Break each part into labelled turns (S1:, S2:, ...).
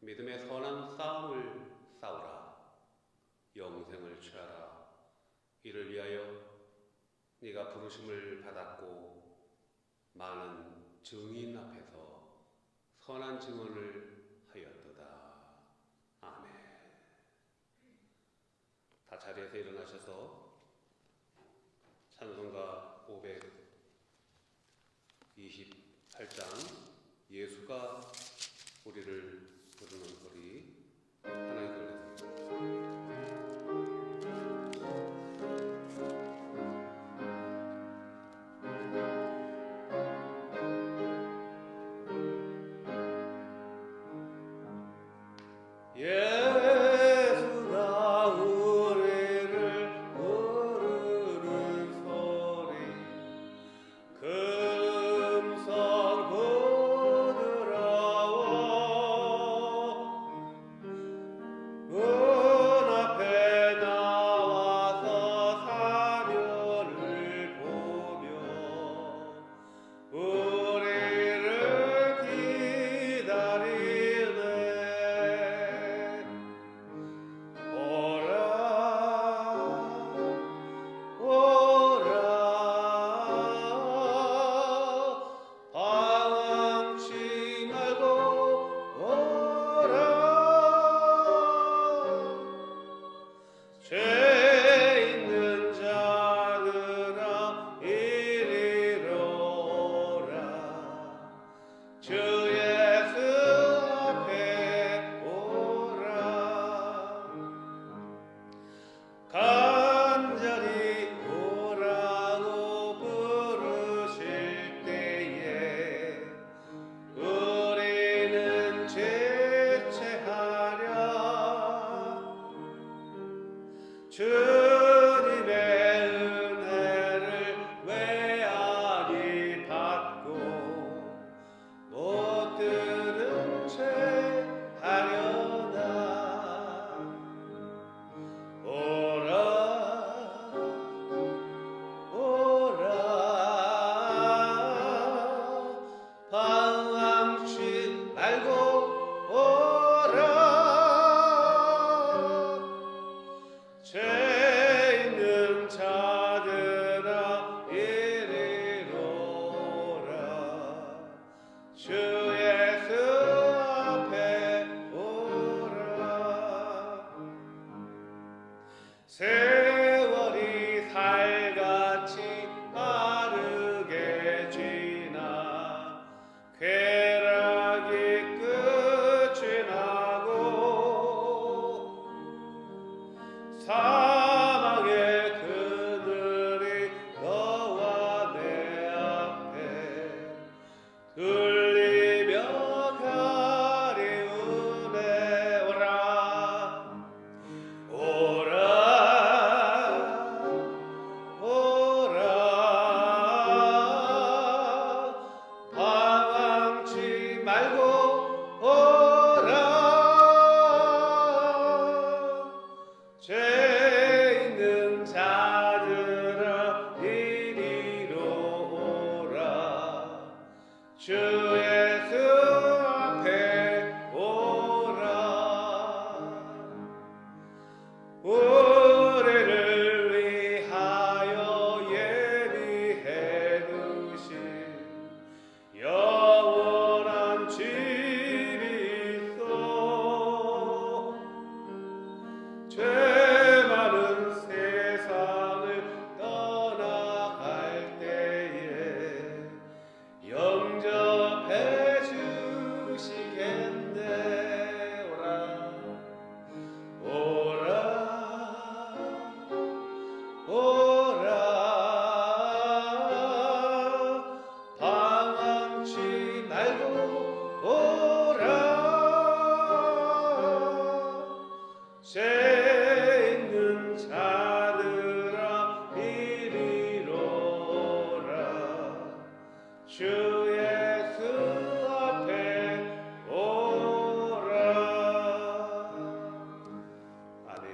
S1: 믿음의 선한 싸움을 싸우라. 영생을 취하라. 이를 위하여 네가 부르심을 받았고 많은 증인 앞에서 선한 증언을 하였도다. 아멘. 다 자리에서 일어나셔서 찬송가 528장 예수가 우리를 부르는 소리 하나에 걸렸습니다. 예수가 우리를 부르는 소리 금성 부드러워 문 앞에 나와서 사면을 보며 우리를 기다리네. 오라 오라 방황치 말고 오라. 죄 있는 자들아 이리로 오라. 주 예수 앞에 오라. 간절히 오라고 부르실 때에 우리는 죄체하랴. 주님의 은혜를 외아리 받고 못 들은 채 하려나. 오라 오라 방황치 말고 오라. 죄 있는 자들아 이리로 오라. 주 예수 앞에 오라. 세월이 살같이 빠르게 지나 쾌락이 끝이 나고 사망의 그늘이 너와 내 앞에 들리며 가리우네. 오라 오라 오라 방황치 말고 오라. 죄 있는 자들아 이리로 오라. 주 예수 앞에 오라. 우리를 위하여 예비해 두신 영원한 집이 있어. 죄 많은 세상을 떠나갈 때에 영접해 주시겠네. 오라 오라 방황치 말고 오라. 죄 있는 자들아 이리로 오라. 주 예수 앞에 오라. 아멘.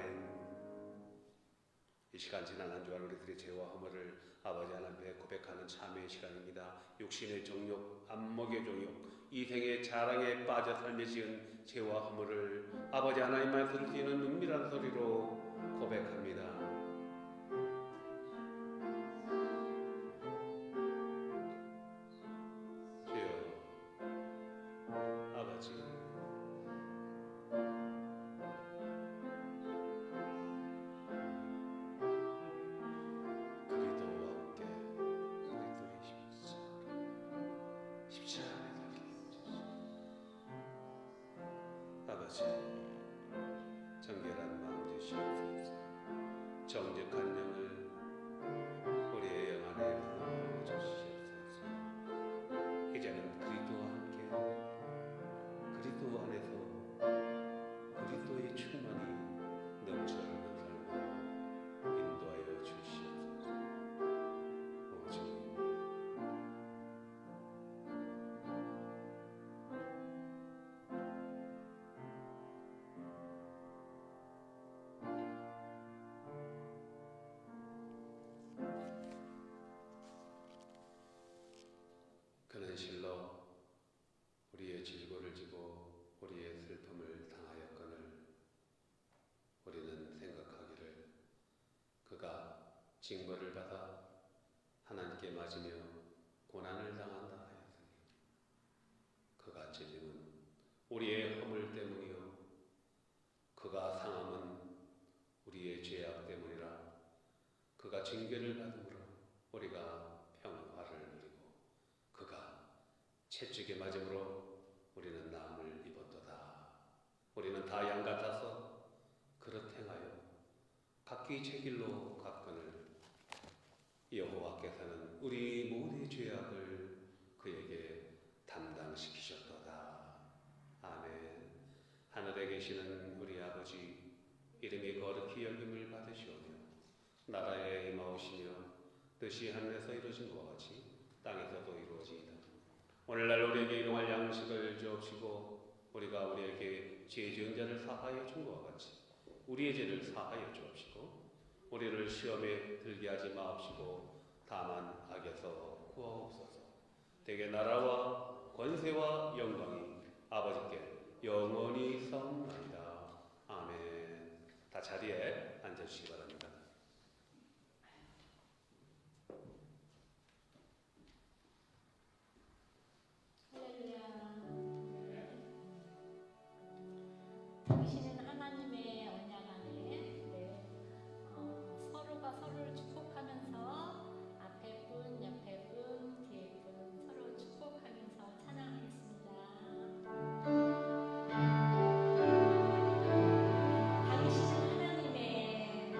S1: 이 시간 지난 한 주간 우리들의 죄와 허물을 아버지 하나님 앞에 고백하는 참회의 시간입니다. 육신의 정욕, 안목의 정욕, 이 생의 자랑에 빠져 삶에 지은 죄와 허물을 아버지 하나님 말씀을 듣는 은밀한 소리로 고백합니다. 정결한 마음 주시옵소서. 정직한 영을 우리의 영 안에 부어주시옵소서. 이제는 그리스도와 함께 그리스도 안에서 그리스도의 충만이 넘쳐나는 삶으로 인도하여 주시옵소서. 오 주님, 그는 실로 우리의 질고를 지고 우리의 슬픔을 당하였거늘 우리는 생각하기를 그가 징벌을 받아 하나님께 맞으며 고난을 당한다 하였으니 그가 찔림은 우리의 허물 때문이요 그가 상함은 우리의 죄악 때문이라. 그가 징계를 받음으로 우리가 평화를 누리고 그가 채찍에 맞음으로 우리는 나음을 입었도다. 우리는 다 양 같아서 그릇 행하여 각기 제 길로 갔거늘 여호와께서는 우리 모두의 죄악을 그에게 담당시키셨도다. 아멘. 하늘에 계시는 우리 아버지, 이름이 거룩히 여김을 받으시오며 나라에 임하오시며 뜻이 하늘에서 이루어진 것 같이 땅에서도 이루어지이다. 오늘날 우리에게 일용할 양식을 주옵시고 우리가 우리에게 죄 지은 자를 사하여 준 것과 같이 우리의 죄를 사하여 주옵시고 우리를 시험에 들게 하지 마옵시고 다만 악에서 구하옵소서. 대개 나라와 권세와 영광이 아버지께 영원히 있사옵나이다. 아멘. 다 자리에 앉아주시기 바랍니다.
S2: 당신은 하나님의 언약 안에 서로가 서로를 축복하면서 앞에 분, 옆에 분, 뒤에 분 서로 축복하면서 찬양하겠습니다. 당신은 하나님의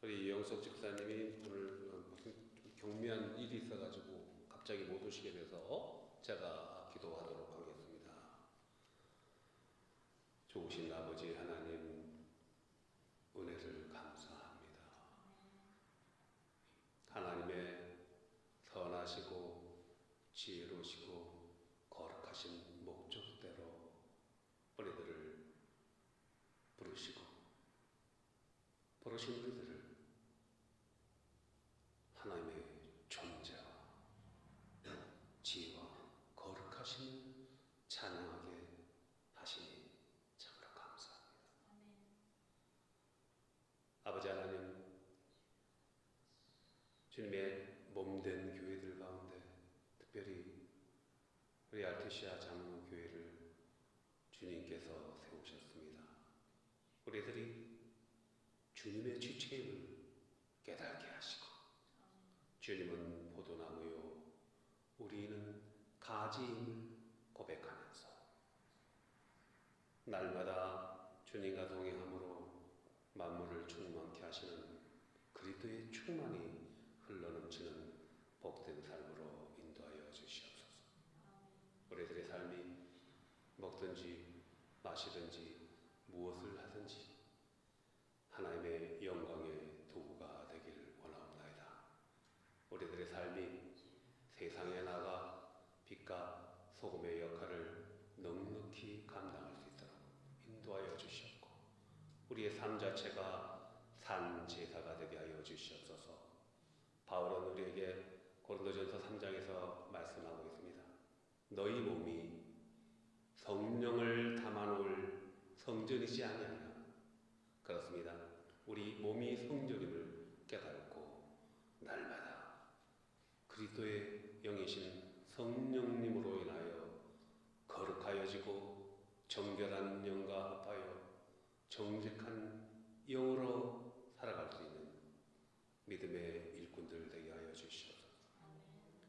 S1: 우리 영석 집사님이 오늘 무슨 좀 경미한 일이 있어가지고 갑자기 못 오시게 돼서 제가 기도하도록 하겠습니다. 좋으신 아버지 하나님, 은혜를 감사합니다. 하나님의 선하시고 지혜로우시고 거룩하신 목적대로 우리들을 부르시고 부르신 우리들을 하나님의 존재와 지혜와 거룩하신 찬양하게 하시니 참으로 감사합니다. 아버지 하나님, 주님의 몸된 교회들 가운데 특별히 우리 알테시아 장로교회를 주님께서 세우셨습니다. 우리들이 주님의 주체임을 깨닫게 하시고, 주님은 포도나무요 우리는 가지임을 고백하면서 날마다 주님과 동행함으로 만물을 충만케 하시는 그리스도의 충만이 흘러넘치는 복된 삶으로 인도하여 주시옵소서. 우리들의 삶이 먹든지 마시든지 무엇을 하든지 하나님의 영광의 도구가 되길 원하옵나이다. 우리들의 삶이 세상에 나가 빛과 소금의 역할을 넉넉히 감당할 수 있도록 인도하여 주시옵고, 우리의 삶 자체가 산 제사가 되게 하여 주시옵소서. 바울은 우리에게 고린도전서 3장에서 말씀하고 있습니다. 너희 몸이 성령을 담아놓을 성전이지 아니하냐. 그렇습니다. 우리 몸이 성전임을 깨닫고 날마다 그리스도의 영이신 성령님으로 인하여 거룩하여지고 정결한 영과 합하여 정직한 영으로 살아갈 수 있는 믿음의 일꾼들 되게 하여 주시옵소서.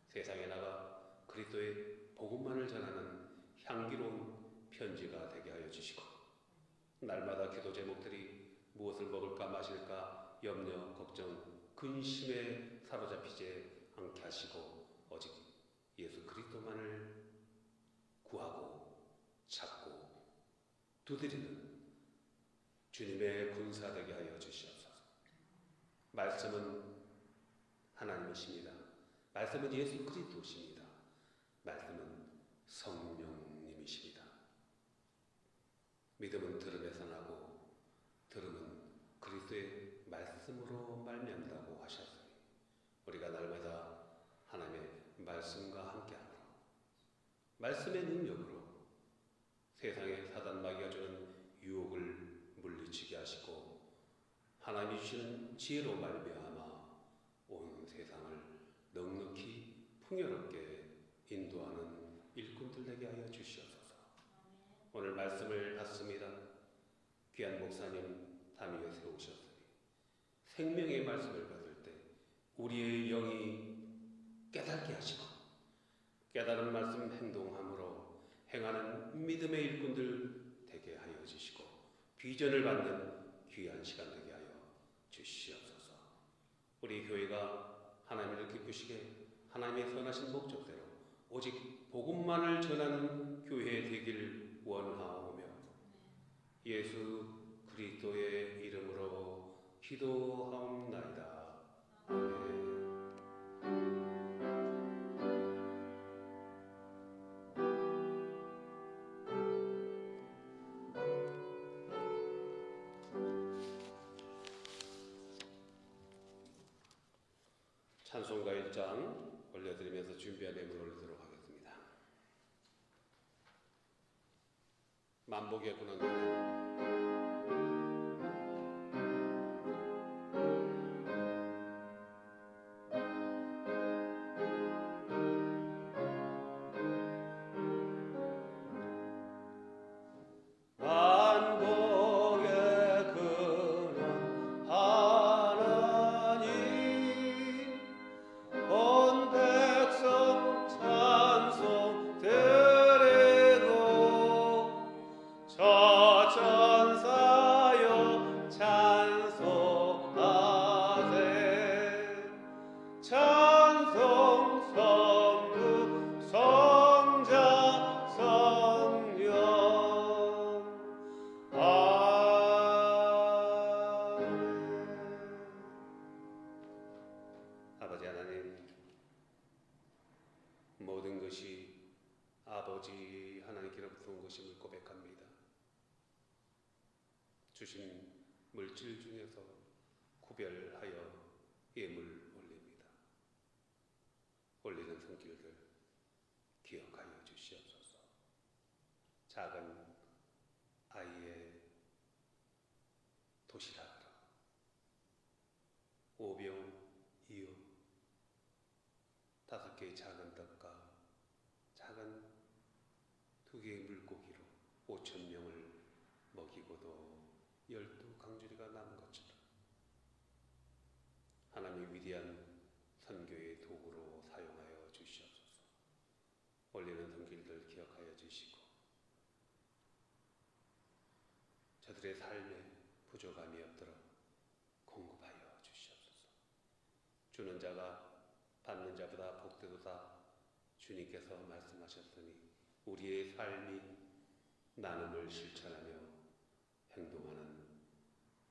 S1: 세상에 나가 그리스도의 복음만을 전하는 향기로운 편지가 되게 하여 주시고, 날마다 기도 제목들이 무엇을 먹을까 마실까 염려, 걱정, 근심에 사로잡히지 않게 하시고 오직 예수 그리스도만을 구하고 찾고 두드리는 주님의 군사 되게 하여 주시옵소서. 말씀은 하나님이십니다. 말씀은 예수 그리스도십니다. 말씀은 성령님이십니다. 믿음은 들음에서 나고 들음은 그리스도의 말씀으로 말미암다고 하셨으니, 우리가 날마다 하나님의 말씀과 함께함으로 말씀의 능력으로 세상의 사단 마귀가 주는 유혹을 물리치게 하시고 하나님이 주시는 지혜로 말미암아 온 세상을 넉넉히 풍요롭게 인도하는 일꾼들 되게 하여 주시옵소서. 오늘 말씀을 받습니다. 귀한 목사님 담임에 세우셨으니 생명의 말씀을 받을 때 우리의 영이 깨닫게 하시고 깨달은 말씀 행동함으로 행하는 믿음의 일꾼들 되게 하여 주시고 비전을 받는 귀한 시간 되게 하여 주시옵소서. 우리 교회가 하나님을 기쁘시게 하나님의 선하신 목적대로 오직 복음만을 전하는 교회 되기를 원하오며 예수 그리스도의 이름으로 기도하옵나이다. 아멘. 찬송가 1장 올려드리면서 준비한 예물 올리도록 하겠습니다. 만복의 군원
S3: 자
S1: 좋은 것임을 고백합니다. 주신 물질 중에서 구별하여 예물 올립니다. 올리는 손길들 기억하여 주시옵소서. 작은 아이의 도시락으로 오병 이웃 5개의 작은 떡과 작은 2개의 물고기로 5,000명을 먹이고도 12강주리가 남은 것처럼 하나님의 위대한 선교의 도구로 사용하여 주시옵소서. 올리는 손길들 기억하여 주시고 저들의 삶에 부족함이 없도록 공급하여 주시옵소서. 주는 자가 받는 자보다 복되도다 주님께서 말씀하셨으니 우리의 삶이 나눔을 실천하며 행동하는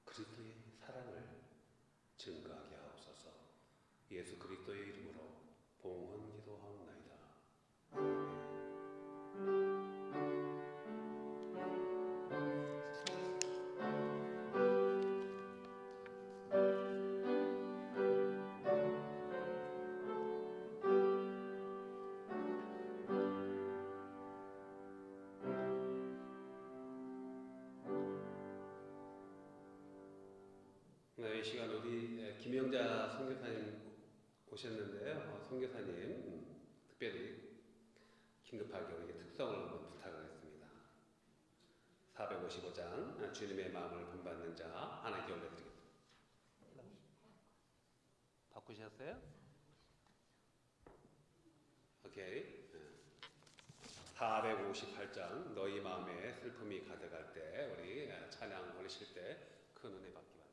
S1: 그리스도의 사랑을 증거하게 하옵소서. 예수 그리스도의 이름으로 봉헌 기도하옵나이다. 네, 이 시간 우리 김영자 선교사님 오셨는데요. 선교사님 특별히 긴급하게 우리에게 특성을 한번 부탁을 했습니다. 455장 주님의 마음을 본받는 자 하나님께 올려드리겠습니다. 바꾸셨어요? 오케이. 458장 너희 마음에 슬픔이 가득할 때 우리 찬양 올리실 때 큰 은혜 받기 바랍니다.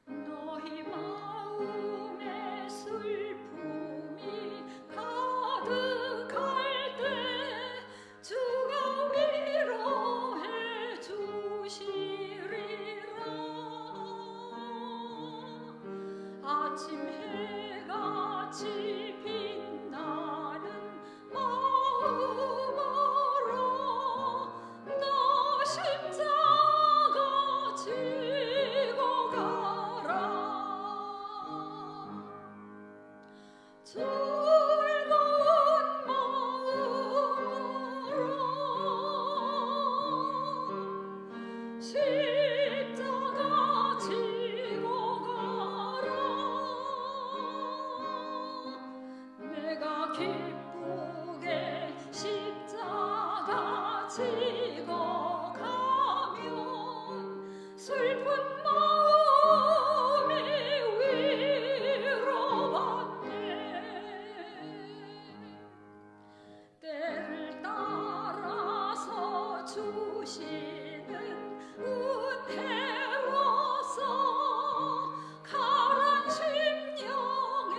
S3: 너희 마음에 슬픔이 가득할 때 주가 위로해 주시리라. 아침 해같이 빛나는 마음으로 너 십자가 지고 가라. 즐거운 마음으로 십자가 지고 가라. 내가 기쁘게 십자가 지고 가면 슬픈 마음이 위로받네. 때를 따라서 주시는 은혜로서 가란 심령에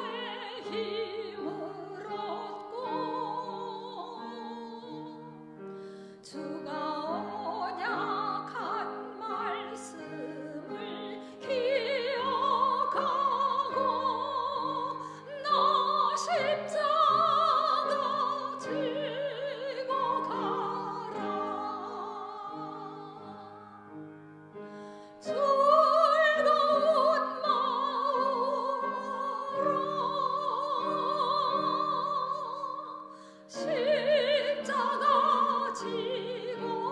S3: 힘을 얻고 주가 언약한 말씀을 기억하고 너 십자가 지고 가라. 즐거운 마음으로 십자가 지고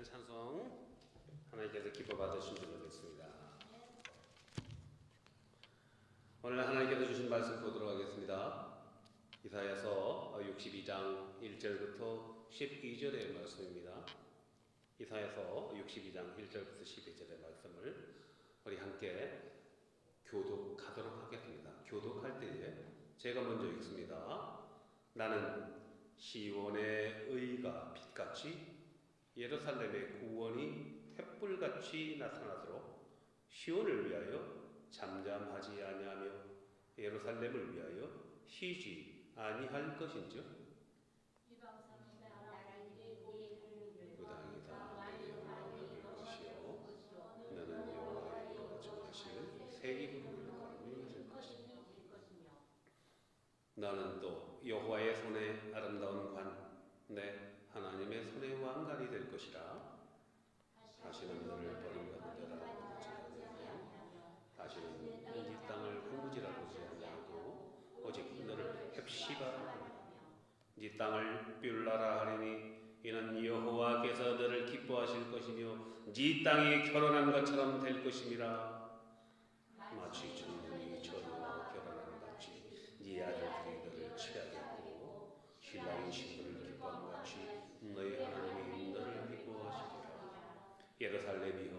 S1: 위한 찬송 하나님께서 기뻐 받으신 줄로 믿습니다. 오늘 하나님께서 주신 말씀 보도록 하겠습니다. 이사야서 62장 1절부터 12절의 말씀입니다. 이사야서 62장 1절부터 12절의 말씀을 우리 함께 교독하도록 하겠습니다. 교독할 때에 제가 먼저 읽습니다. 나는 시온의 의가 빛같이 예루살렘의 구원이 횃불같이 나타나도록 시온을 위하여 잠잠하지 아니하며 예루살렘을 위하여 쉬지 아니할 것인즉 그 땅이 다 내 영광을 될 것이요 너는 여호와의 정하실 새 이름을 거룩히 될 것이며 나는 또 여호와의 손에 아름다운 관 내 하나님의 손의 왕관이 될 것이라. 다시는 너를 버림받은 자라고 지하며 다시는 이 땅을 황무지라고 지하고 오직 너를 헵시바라 네 땅을 뷸라라 하리니 이는 여호와께서 너를 기뻐하실 것이며 네 땅이 결혼한 것처럼 될 것임이라. 마치 청년이 처녀와 결혼하는 같이 네 아들들이 너를 취하겠고 신랑이 신부를 기뻐함 같이 너희 하나님이 너를 기뻐하시리라. 예루살렘이여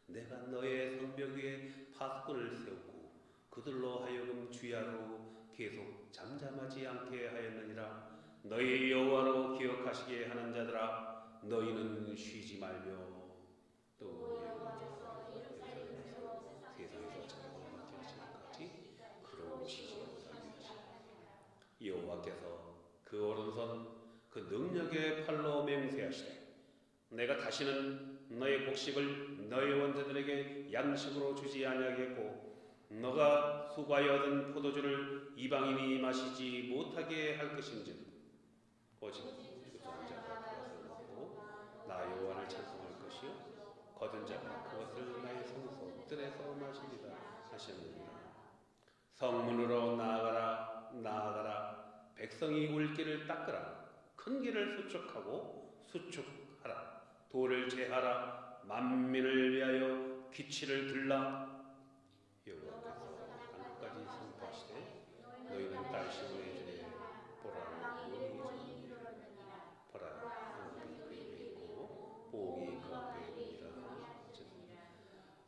S1: 내가 너의 성벽 위에 파수꾼을 세우고 그들로 하여금 주야로 계속 잠잠하지 않게 하였느니라. 너희 여호와로 기억하시게 하는 자들아 너희는 쉬지 말며 또 여호와께서 예루살렘에서 세상에서 자유를 받게 하시기까지 그러시지 못하게 하시라. 여호와께서 그 오른손 그 능력의 팔로 맹세하시되 내가 다시는 너의 곡식을 너의 원자들에게 양식으로 주지 아니하겠고 너가 수고하여 얻은 포도주를 이방인이 마시지 못하게 할 것인즉 오직 주도한 자가 그것을 먹고 나 여호와를 찬송할 것이요 거둔 자가 그것을 나의 성소들에서 마시리라 하셨느니라. 성문으로 나아가라 나아가라 백성이 올 길을 닦으라. 큰 길을 수축하라. 돌을 제하라. 만민을 위하여 기치를 들라. 여호와께서 땅끝까지 선포하시되 너희는 딸 시온의 집에 보라 문이 있느니라. 보라 황금이 그 입에 있고 보응이 그 앞에 있느니라.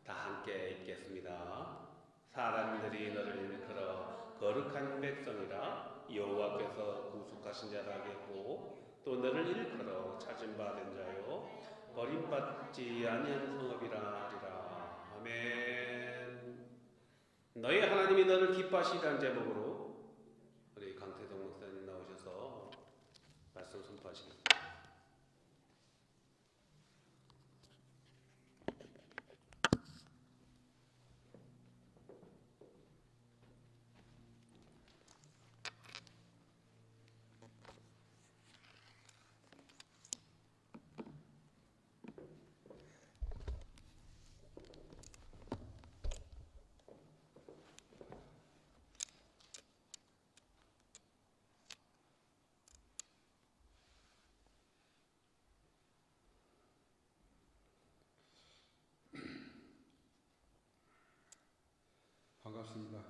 S1: 다 함께 읽겠습니다. 사람들이 너를 일컬어 거룩한 백성이라 여호와께서 구속하신 자라 하겠고 또 너를 일컬어 찾은 바 된 자요 버림받지 아니한 성읍이라 하리라. 아멘. 너희 하나님이 너를 기뻐하시리라는 제목으로 우리 강태동 목사님 나오셔서 말씀 선포하시겠습니다.
S4: 반갑습니다.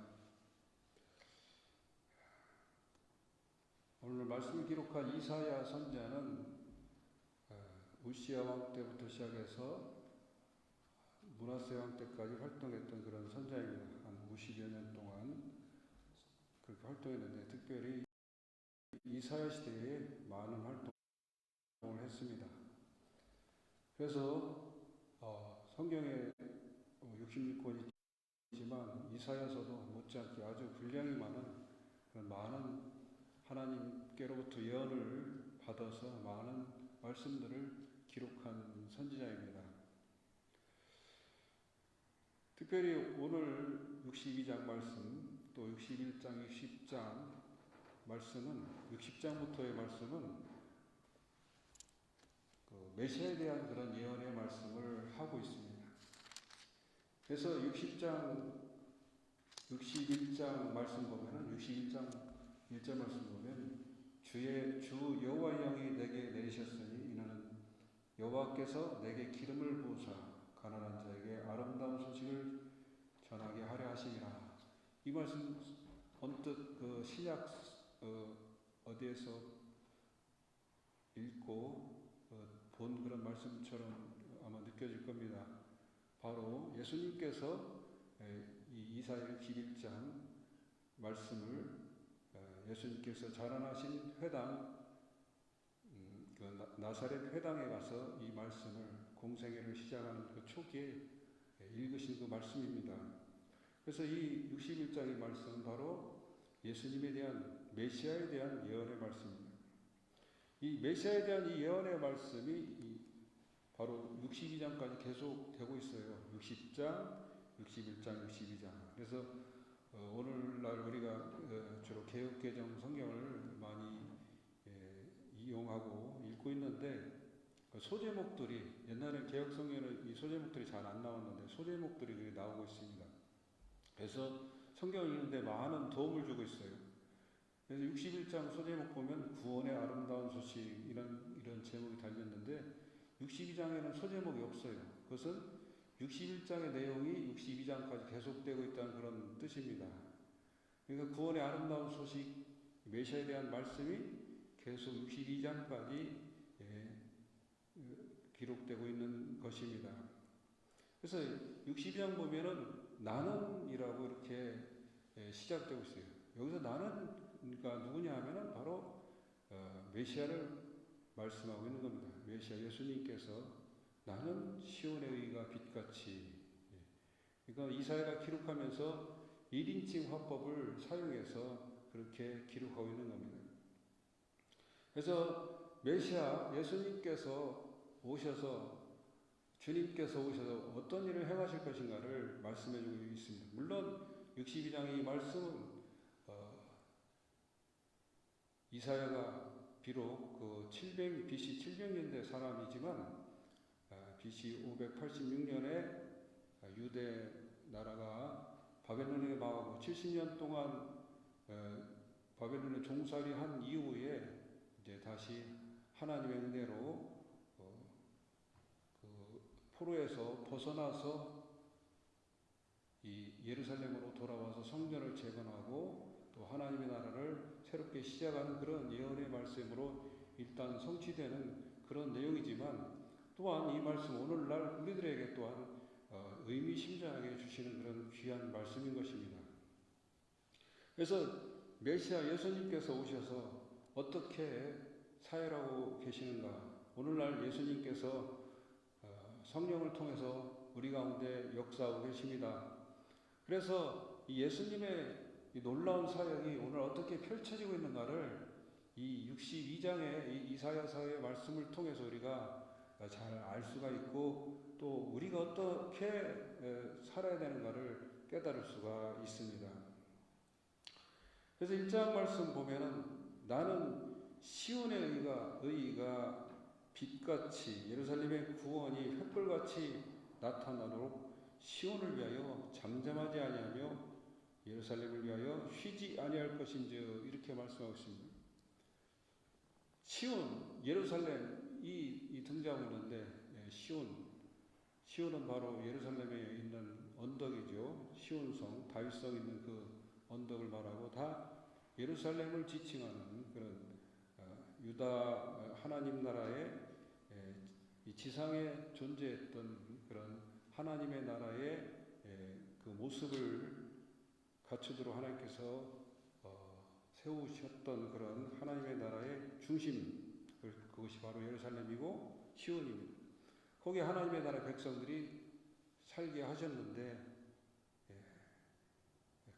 S4: 오늘 말씀을 기록한 이사야 선지자는 우시야 왕 때부터 시작해서 므낫세 왕 때까지 활동했던 그런 선지자입니다. 한 50여 년 동안 그렇게 활동했는데 특별히 이사야 시대에 많은 활동을 했습니다. 그래서 성경에 66권이 지만 이사야서도 못지않게 아주 분량이 많은 그런 많은 하나님께로부터 예언을 받아서 많은 말씀들을 기록한 선지자입니다. 특별히 오늘 62장 말씀 또 61장 60장 말씀은 60장부터의 말씀은 그 메시아에 대한 그런 예언의 말씀을 하고 있습니다. 그래서 60장, 61장 말씀 보면은 61장 1절 말씀 보면 주 여호와의 영이 내게 내리셨으니 이는 여호와께서 내게 기름을 부으사 가난한 자에게 아름다운 소식을 전하게 하려 하심이라. 이 말씀 언뜻 그 신약 어디에서 읽고 본 그런 말씀처럼 아마 느껴질 겁니다. 바로 예수님께서 이 이사야 11장 말씀을 예수님께서 자라나신 회당 그 나사렛 회당에 가서 이 말씀을 공생애를 시작하는 그 초기에 읽으신 그 말씀입니다. 그래서 이 61장의 말씀은 바로 예수님에 대한 메시아에 대한 예언의 말씀입니다. 이 메시아에 대한 이 예언의 말씀이 바로 62장까지 계속되고 있어요. 60장, 61장, 62장. 그래서 오늘날 우리가 주로 개역개정 성경을 많이 이용하고 읽고 있는데 소제목들이 옛날에 개역 성경에는 이 소제목들이 잘 안 나왔는데 소제목들이 나오고 있습니다. 그래서 성경을 읽는데 많은 도움을 주고 있어요. 그래서 61장 소제목 보면 구원의 아름다운 소식 이런 제목이 달렸는데 62장에는 소제목이 없어요. 그것은 61장의 내용이 62장까지 계속되고 있다는 그런 뜻입니다. 그러니까 구원의 아름다운 소식, 메시아에 대한 말씀이 계속 62장까지 기록되고 있는 것입니다. 그래서 62장 보면은 나는이라고 이렇게 시작되고 있어요. 여기서 나는가 누구냐 하면은 바로 메시아를 말씀하고 있는 겁니다. 메시아 예수님께서 나는 시온의 의가 빛같이. 그러니까 이사야가 기록하면서 1인칭 화법을 사용해서 그렇게 기록하고 있는 겁니다. 그래서 메시아 예수님께서 오셔서 주님께서 오셔서 어떤 일을 행하실 것인가를 말씀해 주고 있습니다. 물론 62장의 이 말씀은 이사야가 비록 그 BC 700년대 사람이지만 BC 586년에 유대 나라가 바벨론에 망하고 70년 동안 바벨론에 종살이한 이후에 이제 다시 하나님의 은혜로 그 포로에서 벗어나서 이 예루살렘으로 돌아와서 성전을 재건하고 또 하나님의 나라를 새롭게 시작하는 그런 예언의 말씀으로 일단 성취되는 그런 내용이지만 또한 이 말씀 오늘날 우리들에게 또한 의미심장하게 주시는 그런 귀한 말씀인 것입니다. 그래서 메시아 예수님께서 오셔서 어떻게 사역하고 계시는가? 오늘날 예수님께서 성령을 통해서 우리 가운데 역사하고 계십니다. 그래서 이 예수님의 이 놀라운 사역이 오늘 어떻게 펼쳐지고 있는가를 이 62장의 이 이사야서의 말씀을 통해서 우리가 잘 알 수가 있고 또 우리가 어떻게 살아야 되는가를 깨달을 수가 있습니다. 그래서 1장 말씀 보면은 나는 시온의 의가 빛같이 예루살렘의 구원이 횃불같이 나타나도록 시온을 위하여 잠잠하지 아니하며 예루살렘을 위하여 쉬지 아니할 것인지 이렇게 말씀하고 있습니다. 시온, 예루살렘 이 등장하고 있는데 시온은 바로 예루살렘에 있는 언덕이죠. 시온성, 다윗성 있는 그 언덕을 말하고 다 예루살렘을 지칭하는 그런 유다 하나님 나라의 이 지상에 존재했던 그런 하나님의 나라의 그 모습을 갖추도록 하나님께서 세우셨던 그런 하나님의 나라의 중심, 그것이 바로 예루살렘이고 시온입니다. 거기에 하나님의 나라 백성들이 살게 하셨는데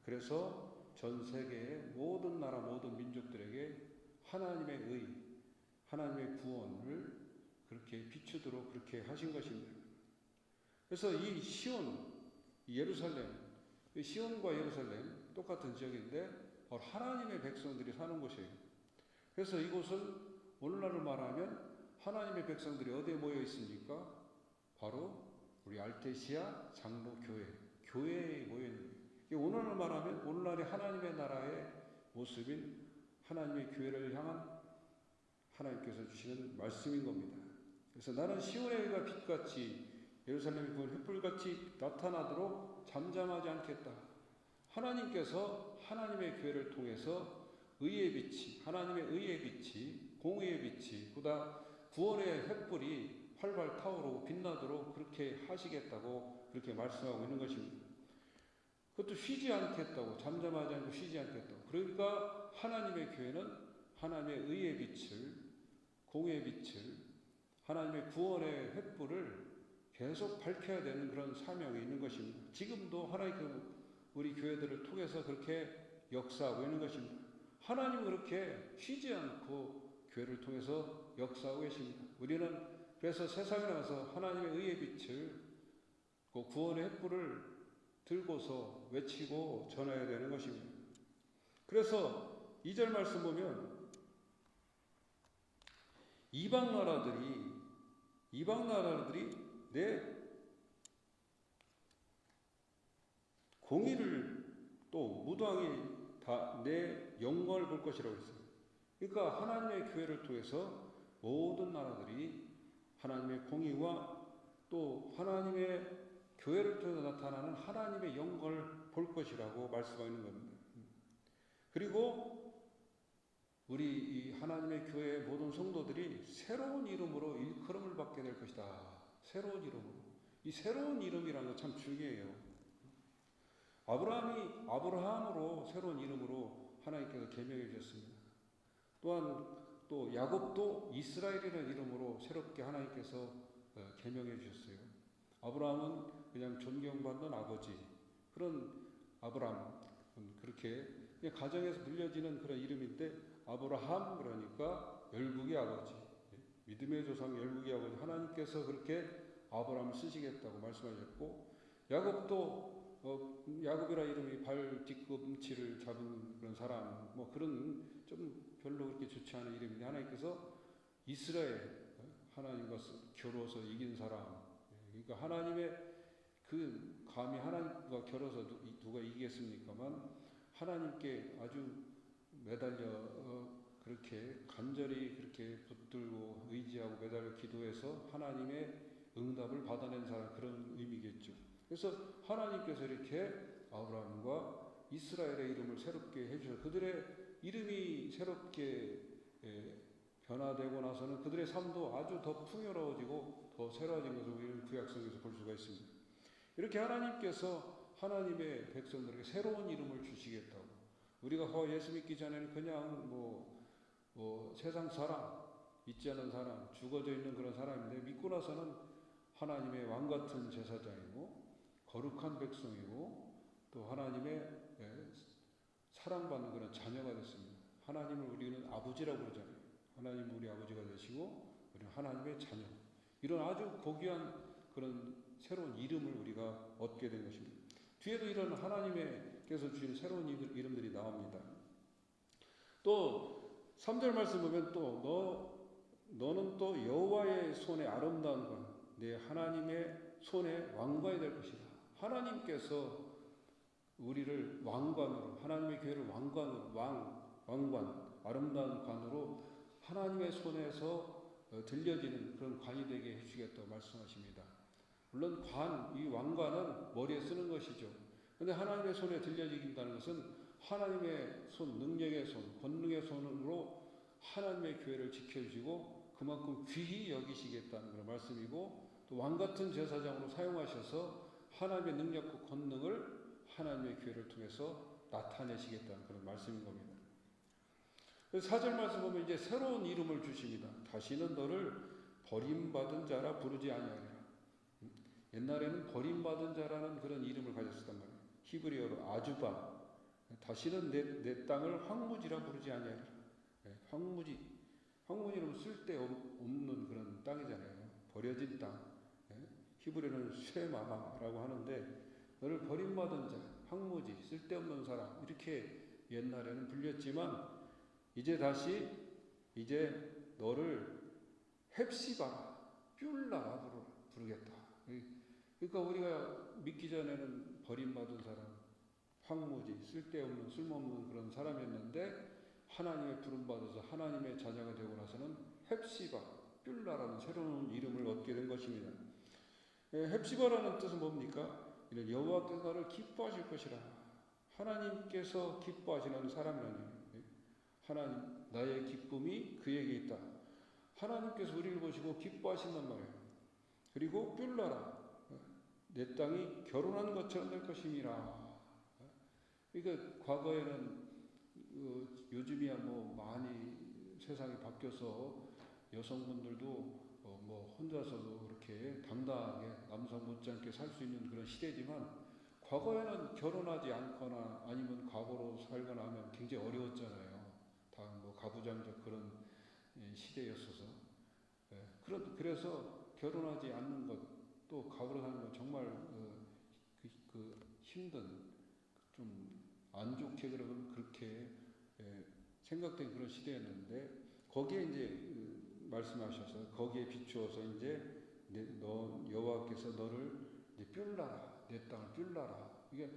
S4: 그래서 전 세계의 모든 나라 모든 민족들에게 하나님의 의, 하나님의 구원을 그렇게 비추도록 그렇게 하신 것입니다. 그래서 이 시온, 예루살렘, 시온과 예루살렘 똑같은 지역인데 바로 하나님의 백성들이 사는 곳이에요. 그래서 이곳은 오늘날로 말하면 하나님의 백성들이 어디에 모여 있습니까? 바로 우리 알테시아 장로교회에 모여 있는 거예요. 오늘날 말하면 오늘날의 하나님의 나라의 모습인 하나님의 교회를 향한 하나님께서 주시는 말씀인 겁니다. 그래서 나는 시온의 의가 빛같이 예루살렘의 구원 횃불같이 나타나도록 잠잠하지 않겠다. 하나님께서 하나님의 교회를 통해서 의의 빛이, 하나님의 의의 빛이, 공의의 빛이, 보다 구원의 횃불이 활발 타오르고 빛나도록 그렇게 하시겠다고 그렇게 말씀하고 있는 것입니다. 그것도 쉬지 않겠다고, 잠잠하지 않고 쉬지 않겠다고. 그러니까 하나님의 교회는 하나님의 의의 빛을, 공의의 빛을, 하나님의 구원의 횃불을 계속 밝혀야 되는 그런 사명이 있는 것입니다. 지금도 하나님께서 우리 교회들을 통해서 그렇게 역사하고 있는 것입니다. 하나님은 그렇게 쉬지 않고 교회를 통해서 역사하고 계십니다. 우리는 그래서 세상에 나가서 하나님의 의의 빛을, 그 구원의 횃불을 들고서 외치고 전해야 되는 것입니다. 그래서 2절 말씀 보면 이방 나라들이 내 공의를 또 무당이 다 내 영광을 볼 것이라고 했어요. 그러니까 하나님의 교회를 통해서 모든 나라들이 하나님의 공의와 또 하나님의 교회를 통해서 나타나는 하나님의 영광을 볼 것이라고 말씀하고 있는 겁니다. 그리고 우리 이 하나님의 교회의 모든 성도들이 새로운 이름으로 일컬음을 받게 될 것이다. 새로운 이름으로. 이 새로운 이름이라는 거 참 중요해요. 아브라함이 아브라함으로 새로운 이름으로 하나님께서 계명해 주셨습니다. 또한 또 야곱도 이스라엘이라는 이름으로 새롭게 하나님께서 계명해 주셨어요. 아브라함은 그냥 존경받는 아버지, 그런 아브라함, 그렇게 그냥 가정에서 불려지는 그런 이름인데 아브라함 그러니까 열국의 아버지, 믿음의 조상 열국의 아버지, 하나님께서 그렇게 아브라함을 쓰시겠다고 말씀하셨고, 야곱도 야곱이라 이름이 발 뒤꿈치를 잡은 그런 사람, 뭐 그런 좀 별로 그렇게 좋지 않은 이름인데 하나님께서 이스라엘, 하나님과 겨루어서 이긴 사람. 그러니까 하나님의 그 감히 하나님과 겨뤄서 누가 이기겠습니까만 하나님께 아주 매달려 그렇게 간절히 그렇게 붙들고 의지하고 매달려 기도해서 하나님의 응답을 받아낸 사람, 그런 의미겠죠. 그래서 하나님께서 이렇게 아브라함과 이스라엘의 이름을 새롭게 해주셔서 그들의 이름이 새롭게 변화되고 나서는 그들의 삶도 아주 더 풍요로워지고 더 새로워진 것을 우리는 구약성에서 볼 수가 있습니다. 이렇게 하나님께서 하나님의 백성들에게 새로운 이름을 주시겠다고. 우리가 예수 믿기 전에는 그냥 세상 사람, 믿지 않는 사람, 죽어져 있는 그런 사람인데 믿고 나서는 하나님의 왕 같은 제사장이고 거룩한 백성이고 또 하나님의 사랑받는 그런 자녀가 됐습니다. 하나님을 우리는 아버지라고 그러잖아요. 하나님은 우리 아버지가 되시고 우리는 하나님의 자녀. 이런 아주 고귀한 그런 새로운 이름을 우리가 얻게 된 것입니다. 뒤에도 이런 하나님께서 주신 새로운 이름들이 나옵니다. 또 3절 말씀 보면 또 너는 또 여호와의 손에 아름다운 관, 내 하나님의 손에 왕관이 될 것이다. 하나님께서 우리를 왕관으로, 하나님의 교회를 왕관으로, 왕관, 아름다운 관으로 하나님의 손에서 들려지는 그런 관이 되게 해주겠다고 말씀하십니다. 물론 이 왕관은 머리에 쓰는 것이죠. 그런데 하나님의 손에 들려지긴다는 것은 하나님의 손, 능력의 손, 권능의 손으로 하나님의 교회를 지켜주시고 그만큼 귀히 여기시겠다는 그런 말씀이고, 또 왕같은 제사장으로 사용하셔서 하나님의 능력과 권능을 하나님의 교회를 통해서 나타내시겠다는 그런 말씀인 겁니다. 4절 말씀 보면 이제 새로운 이름을 주십니다. 다시는 너를 버림받은 자라 부르지 아니하리라. 옛날에는 버림받은 자라는 그런 이름을 가졌었단 말이에요. 히브리어로 아주바. 다시는 내 땅을 황무지라 부르지 아니하리라. 황무지는 쓸데없는 그런 땅이잖아요. 버려진 땅. 히브리어는 쉐마라고 하는데 너를 버림받은 자, 황무지, 쓸데없는 사람, 이렇게 옛날에는 불렸지만 이제 너를 헵시바라, 뷸라라 부르겠다. 그러니까 우리가 믿기 전에는 버림받은 사람, 황무지, 쓸모없는 그런 사람이었는데 하나님의 부름받아서 하나님의 자녀가 되고 나서는 헵시바, 뷸라라는 새로운 이름을 얻게 된 것입니다. 헵시바라는 뜻은 뭡니까? 이는 여호와께서 나를 기뻐하실 것이라. 하나님께서 기뻐하시는 사람이라니. 하나님, 나의 기쁨이 그에게 있다. 하나님께서 우리를 보시고 기뻐하신단 말이에요. 그리고 뷸라라. 내 땅이 결혼한 것처럼 될 것임이라. 그러니까 과거에는 요즘이야 뭐 많이 세상이 바뀌어서 여성분들도 뭐 혼자서도 그렇게 당당하게 남성 못지않게 살 수 있는 그런 시대지만, 과거에는 결혼하지 않거나 아니면 과거로 살거나 하면 굉장히 어려웠잖아요. 다 뭐 가부장적 그런 시대였어서. 그래서 결혼하지 않는 것, 또 과거로 사는 건 정말 힘든, 좀 안 좋게 그러면 그렇게 생각된 그런 시대였는데, 거기에 이제 말씀하셔서 거기에 비추어서 이제 너 여호와께서 너를 이제 뷸라라, 내 땅을 뷸라라. 이게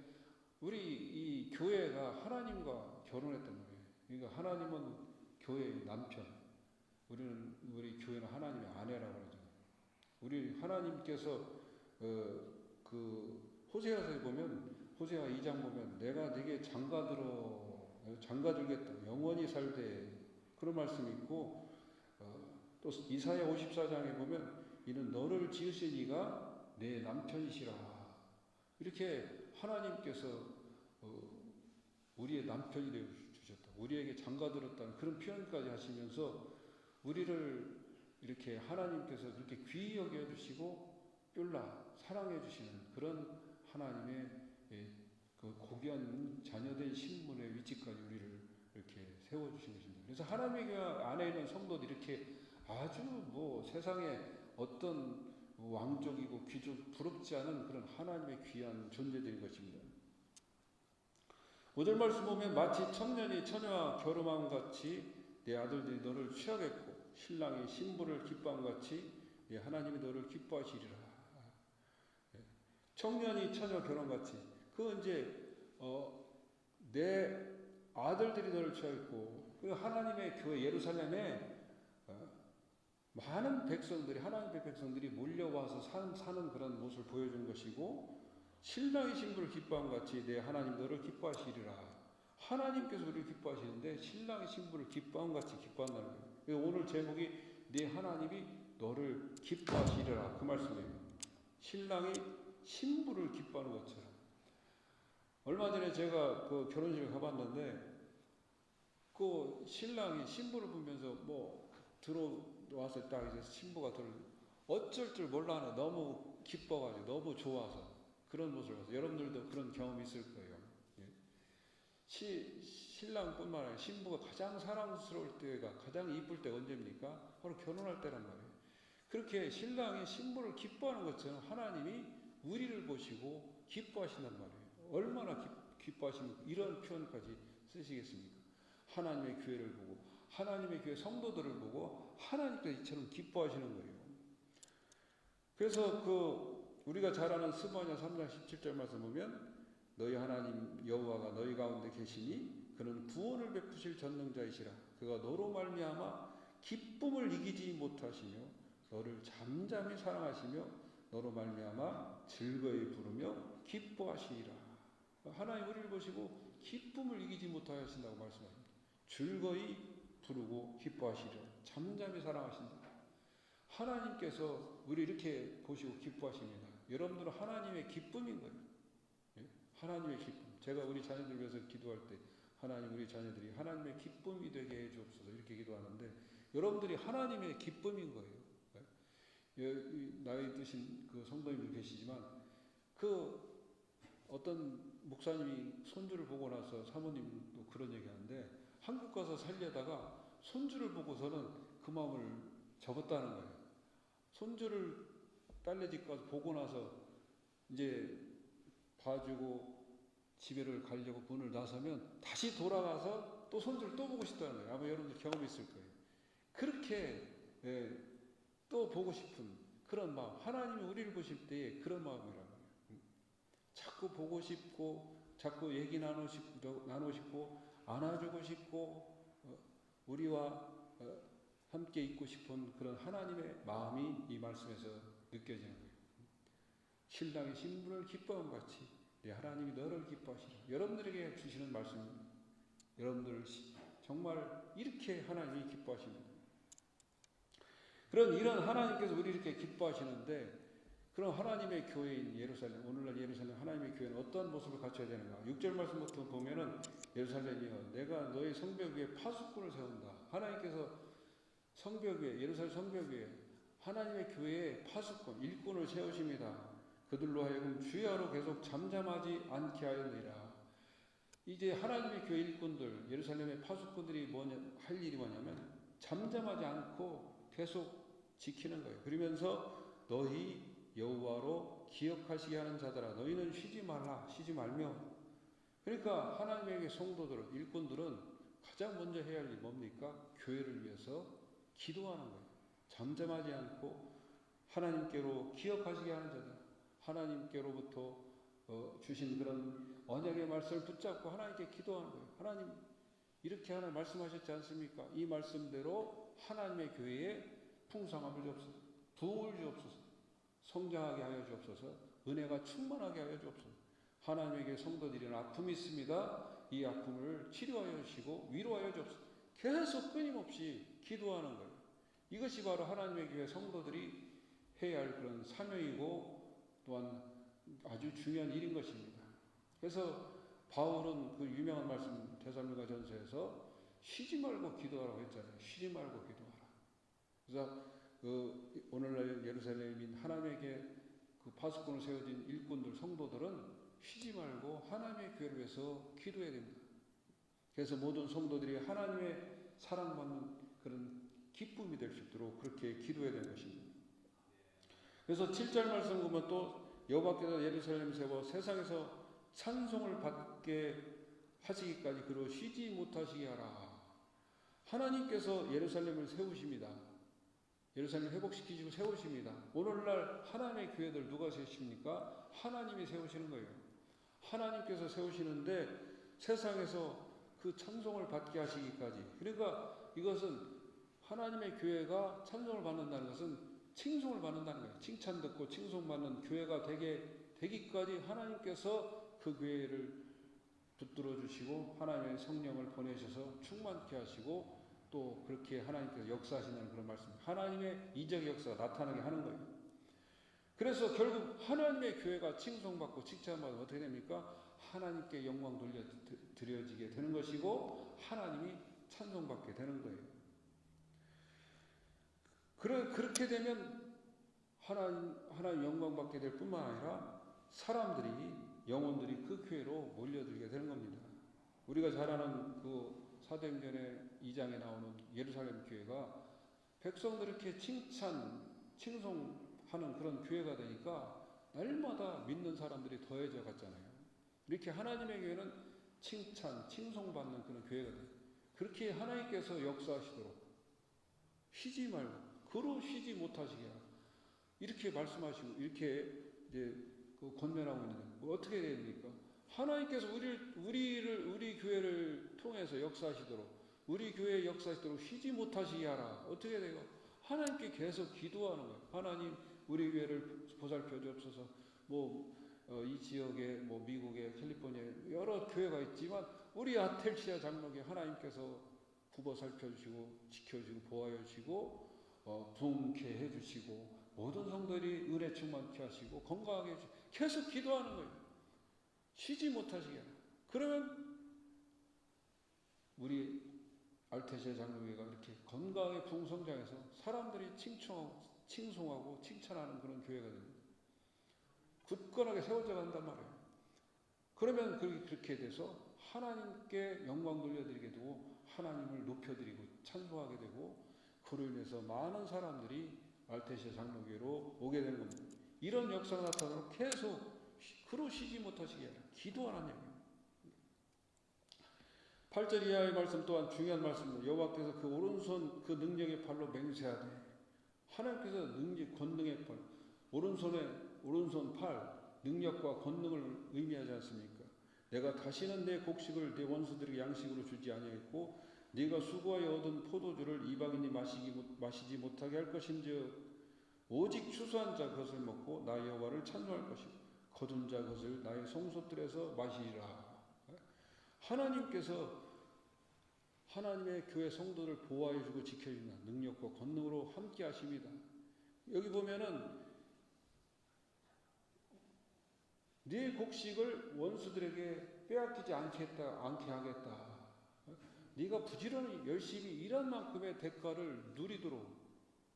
S4: 우리 이 교회가 하나님과 결혼했단 말이에요. 그러니까 하나님은 교회의 남편, 우리 교회는 하나님의 아내라고 그러죠. 우리 하나님께서 그 호세아서에 보면, 호세아 2장 보면 내가 네게 장가들겠다, 영원히 살되, 그런 말씀이 있고, 또 이사야 54장에 보면 이는 너를 지으신 이가 내 남편이시라. 이렇게 하나님께서 우리의 남편이 되어 주셨다, 우리에게 장가들었다는 그런 표현까지 하시면서 우리를 이렇게 하나님께서 그렇게 귀히 여겨 주시고 뷸라, 사랑해 주시는 그런 하나님의 그 고귀한 자녀된 신분의 위치까지 우리를 이렇게 세워주신 것입니다. 그래서 하나님의 교회 안에 있는 성도들이 이렇게 아주 뭐 세상에 어떤 왕족이고 귀족 부럽지 않은 그런 하나님의 귀한 존재들인 것입니다. 5절 말씀 보면 마치 청년이 처녀와 결혼함 같이 내 아들들이 너를 취하겠고 신랑이 신부를 기뻐함 같이 내 하나님이 너를 기뻐하시리라. 청년이 처녀 결혼같이, 그 이제 내 아들들이 너를 취하겠고, 그 하나님의 교회 예루살렘에 많은 백성들이, 하나님의 백성들이 몰려와서 사는 그런 모습을 보여준 것이고, 신랑이 신부를 기뻐함 같이 내 하나님 너를 기뻐하시리라. 하나님께서 우리를 기뻐하시는데 신랑이 신부를 기뻐함 같이 기뻐한다는 거예요. 오늘 제목이 내 하나님이 너를 기뻐하시리라, 그 말씀이에요. 신랑이 신부를 기뻐하는 것처럼. 얼마 전에 제가 그 결혼식을 가봤는데, 그 신랑이 신부를 보면서 뭐 들어와서 딱 이제 신부가 어쩔 줄 몰라, 너무 기뻐가지고 너무 좋아서 그런 모습을 봐서, 여러분들도 그런 경험이 있을 거예요. 신랑뿐만 아니라 신부가 가장 사랑스러울 때가, 가장 이쁠 때가 언제입니까? 바로 결혼할 때란 말이에요. 그렇게 신랑이 신부를 기뻐하는 것처럼 하나님이 우리를 보시고 기뻐하신단 말이에요. 얼마나 기뻐하십니까? 이런 표현까지 쓰시겠습니까? 하나님의 교회를 보고, 하나님의 교회 성도들을 보고 하나님께서 이처럼 기뻐하시는 거예요. 그래서 우리가 잘 아는 스바냐 3장 17절 말씀 보면 너희 하나님 여호와가 너희 가운데 계시니 그는 구원을 베푸실 전능자이시라. 그가 너로 말미암아 기쁨을 이기지 못하시며 너를 잠잠히 사랑하시며 너로 말미암아 즐거이 부르며 기뻐하시리라. 하나님 우리를 보시고 기쁨을 이기지 못하신다고 말씀합니다. 즐거이 부르고 기뻐하시리라. 잠잠히 사랑하신다. 하나님께서 우리 이렇게 보시고 기뻐하십니다. 여러분들은 하나님의 기쁨인 거예요. 하나님의 기쁨. 제가 우리 자녀들 위해서 기도할 때 하나님 우리 자녀들이 하나님의 기쁨이 되게 해주옵소서 이렇게 기도하는데, 여러분들이 하나님의 기쁨인 거예요. 나이 드신 그 성도님들 계시지만, 그 어떤 목사님이 손주를 보고 나서, 사모님도 그런 얘기하는데, 한국 가서 살려다가 손주를 보고서는 그 마음을 접었다는 거예요. 손주를 딸네 집 가서 보고 나서 이제 봐주고 집에를 가려고 문을 나서면 다시 돌아가서 또 손주를 또 보고 싶다는 거예요. 아마 여러분들 경험이 있을 거예요. 그렇게 또 보고 싶은 그런 마음, 하나님이 우리를 보실 때에 그런 마음이라는 거예요. 자꾸 보고 싶고, 자꾸 얘기 나누고 싶고, 안아주고 싶고, 우리와 함께 있고 싶은 그런 하나님의 마음이 이 말씀에서 느껴지는 거예요. 신랑이 신부를 기뻐함 같이 내 하나님이 너를 기뻐하시라. 여러분들에게 주시는 말씀입니다. 여러분들 정말 이렇게 하나님이 기뻐하십니다. 이런 하나님께서 우리 이렇게 기뻐하시는데, 그럼 하나님의 교회인 예루살렘, 오늘날 예루살렘 하나님의 교회는 어떠한 모습을 갖춰야 되는가? 6절 말씀부터 보면은 예루살렘이여 내가 너의 성벽 위에 파수꾼을 세운다. 하나님께서 성벽 위에, 예루살렘 성벽 위에 하나님의 교회에 파수꾼, 일꾼을 세우십니다. 그들로 하여금 주야로 계속 잠잠하지 않게 하였느니라. 이제 하나님의 교회 일꾼들, 예루살렘의 파수꾼들이 할 일이 뭐냐면 잠잠하지 않고 계속 지키는 거예요. 그러면서 너희 여호와로 기억하시게 하는 자들아 너희는 쉬지 말라, 쉬지 말며. 그러니까 하나님에게 성도들은, 일꾼들은 가장 먼저 해야 할 일이 뭡니까? 교회를 위해서 기도하는 거예요. 잠잠하지 않고 하나님께로 기억하시게 하는 자들, 하나님께로부터 주신 그런 언약의 말씀을 붙잡고 하나님께 기도하는 거예요. 하나님 이렇게 하나 말씀하셨지 않습니까? 이 말씀대로 하나님의 교회에 풍성함을 주옵소서, 부흥을 주옵소서, 성장하게 하여 주옵소서, 은혜가 충만하게 하여 주옵소서. 하나님에게 성도들이 아픔이 있습니다. 이 아픔을 치료하여 주시고 위로하여 주옵소서. 계속 끊임없이 기도하는 거예요. 이것이 바로 하나님의 교회 성도들이 해야 할 그런 사명이고 또한 아주 중요한 일인 것입니다. 그래서 바울은 그 유명한 말씀 데살로니가 전서에서 쉬지 말고 기도하라고 했잖아요. 쉬지 말고 기도하라. 그래서 오늘날 예루살렘인 하나님에게 그 파수꾼을 세워진 일꾼들, 성도들은 쉬지 말고 하나님의 교회를 위해서 기도해야 됩니다. 그래서 모든 성도들이 하나님의 사랑받는 그런 기쁨이 될 수 있도록 그렇게 기도해야 되는 것입니다. 그래서 7절 말씀 보면 또 여호와께서 예루살렘 세워 세상에서 찬송을 받게 하시기까지 그로 쉬지 못하시게 하라. 하나님께서 예루살렘을 세우십니다. 예루살렘을 회복시키시고 세우십니다. 오늘날 하나님의 교회들 누가 세우십니까? 하나님이 세우시는 거예요. 하나님께서 세우시는데 세상에서 그 찬송을 받게 하시기까지. 그러니까 이것은 하나님의 교회가 찬송을 받는다는 것은 칭송을 받는다는 거예요. 칭찬 듣고 칭송받는 교회가 되기까지 하나님께서 그 교회를 붙들어 주시고 하나님의 성령을 보내셔서 충만케 하시고 또 그렇게 하나님께서 역사하시는 그런 말씀입니다. 하나님의 이적 역사가 나타나게 하는 거예요. 그래서 결국 하나님의 교회가 칭송받고 칭찬받으면 어떻게 됩니까? 하나님께 영광 돌려드려지게 되는 것이고 하나님이 찬송받게 되는 거예요. 그렇게 되면 하나님 영광 받게 될 뿐만 아니라 사람들이, 영혼들이 그 교회로 몰려들게 되는 겁니다. 우리가 잘 아는 그 사도행전의 2장에 나오는 예루살렘 교회가 백성들 이렇게 칭송하는 그런 교회가 되니까 날마다 믿는 사람들이 더해져 갔잖아요. 이렇게 하나님의 교회는 칭송받는 그런 교회가 돼요. 그렇게 하나님께서 역사하시도록 쉬지 말고 그로 쉬지 못하시게 하라. 이렇게 말씀하시고 이렇게 이제 권면하고 있는데 어떻게 해야 됩니까? 하나님께서 우리 교회를 통해서 역사하시도록, 우리 교회에 역사하시도록 쉬지 못하시게 하라. 어떻게 돼요? 하나님께 계속 기도하는 거예요. 하나님 우리 교회를 보살펴 주옵소서. 이 지역에 미국에 캘리포니아에 여러 교회가 있지만 우리 아텔시아 장로교회 하나님께서 굽어 살펴주시고 지켜주시고 보호하여 주시고 부흥케 해주시고 모든 성도들이 은혜 충만케 하시고 건강하게 해주시고 계속 기도하는 거예요. 쉬지 못하시게 하라. 그러면 우리 알테시아 장로교회가 이렇게 건강하게 부흥성장해서 사람들이 칭송하고 칭찬하는 그런 교회가 됩니다. 굳건하게 세워져 간단 말이에요. 그러면 그렇게 돼서 하나님께 영광 돌려드리게 되고 하나님을 높여드리고 찬송하게 되고 그로 인해서 많은 사람들이 알테시아 장로교회로 오게 되는 겁니다. 이런 역사가 나타나면 계속 그로 쉬지 못하시게 하라. 기도하라는 얘기예요. 8절 이하의 말씀 또한 중요한 말씀입니다. 여호와께서 그 오른손 그 능력의 팔로 맹세하되, 하나님께서 권능의 팔, 오른손 팔, 능력과 권능을 의미하지 않습니까? 내가 다시는 내 곡식을 내 원수들에게 양식으로 주지 아니하겠고 네가 수고하여 얻은 포도주를 이방인이 마시지 못하게 할 것인즉 오직 추수한 자 그것을 먹고 나 여호와를 찬송할 것이고 거둔 자 그것을 나의 성소들에서 마시리라. 하나님께서 하나님의 교회 성도를 보호해 주고 지켜주는 능력과 권능으로 함께 하십니다. 여기 보면은 네 곡식을 원수들에게 빼앗기지 않게 하겠다. 네가 부지런히 열심히 일한 만큼의 대가를 누리도록